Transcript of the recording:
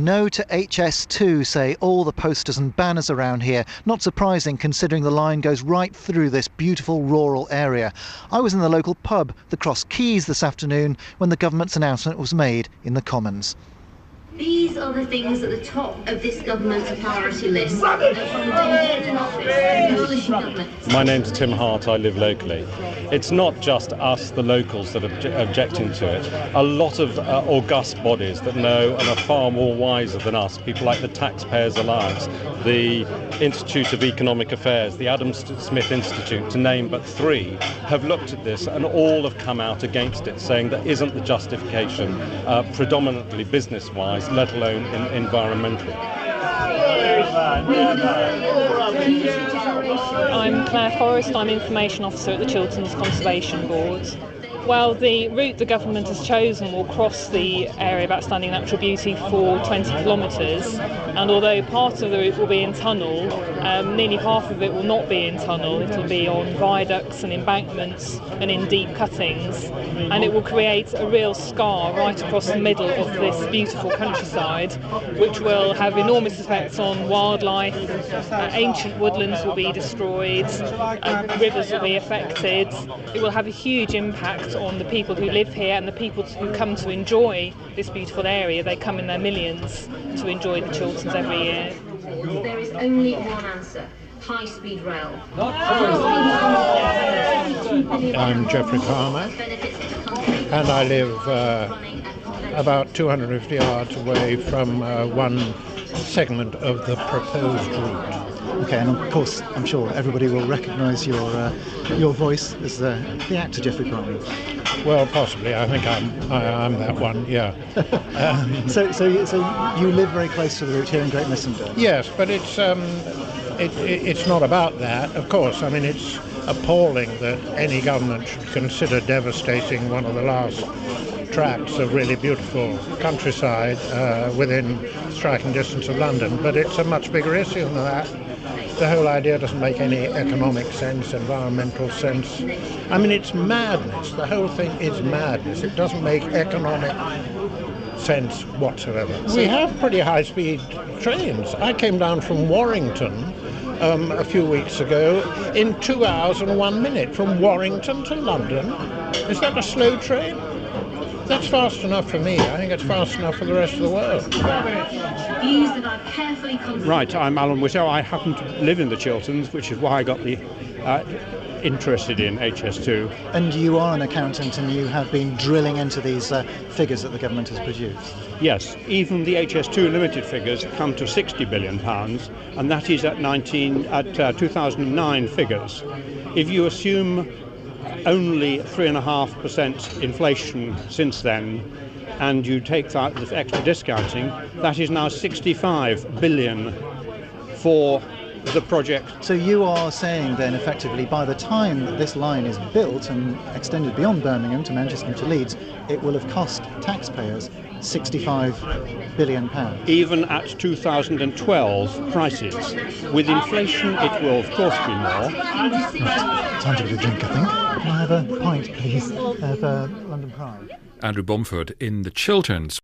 No to HS2, say all the posters and banners around here. Not surprising considering the line goes right through this beautiful rural area. I was in the local pub, the Cross Keys, this afternoon when the government's announcement was made in the Commons. These are the things at the top of this government's priority list. My name's Tim Hart, I live locally. It's not just us, the locals, that are objecting to it. A lot of august bodies that know and are far more wiser than us, people like the Taxpayers Alliance, the Institute of Economic Affairs, the Adam Smith Institute, to name but three, have looked at this and all have come out against it, saying that isn't the justification predominantly business-wise, let alone environmental. I'm Claire Forrest, I'm Information Officer at the Chilterns Conservation Board. Well, the route the government has chosen will cross the area of outstanding natural beauty for 20 kilometres, and although part of the route will be in tunnel, nearly half of it will not be in tunnel. It will be on viaducts and embankments and in deep cuttings, and it will create a real scar right across the middle of this beautiful countryside, which will have enormous effects on wildlife. Ancient woodlands will be destroyed, rivers will be affected. It will have a huge impact on the people who live here and the people who come to enjoy this beautiful area. They come in their millions to enjoy the Chilterns every year. There is only one answer: high-speed rail. I'm Geoffrey Palmer, and I live about 250 yards away from one segment of the proposed route. OK, and of course I'm sure everybody will recognise your voice as the actor Geoffrey Palmer. Well, possibly. I think I'm that one, yeah. So you live very close to the route here in Great Missenden? Yes, but it's not about that, of course. I mean, it's appalling that any government should consider devastating one of the last tracts of really beautiful countryside within striking distance of London, but it's a much bigger issue than that. The whole idea doesn't make any economic sense, environmental sense. I mean, it's madness. The whole thing is madness. It doesn't make economic sense whatsoever. We have pretty high-speed trains. I came down from Warrington a few weeks ago in 2 hours and 1 minute from Warrington to London. Is that a slow train? That's fast enough for me. I think it's fast enough for the rest of the world. Views that are carefully considered. Right, I'm Alan Whitto. I happen to live in the Chilterns, which is why I got interested in HS2. And you are an accountant and you have been drilling into these figures that the government has produced. Yes, even the HS2 limited figures come to £60 billion, and that is at 2009 figures. If you assume only 3.5% inflation since then, and you take out the extra discounting, that is now 65 billion for the project. So you are saying then effectively by the time that this line is built and extended beyond Birmingham to Manchester and to Leeds, it will have cost taxpayers £65 billion. Even at 2012 prices. With inflation it will of course be more. Right. Time to get a drink, I think. Can I have a pint, please, of London Pride? Andrew Bomford in the Chilterns.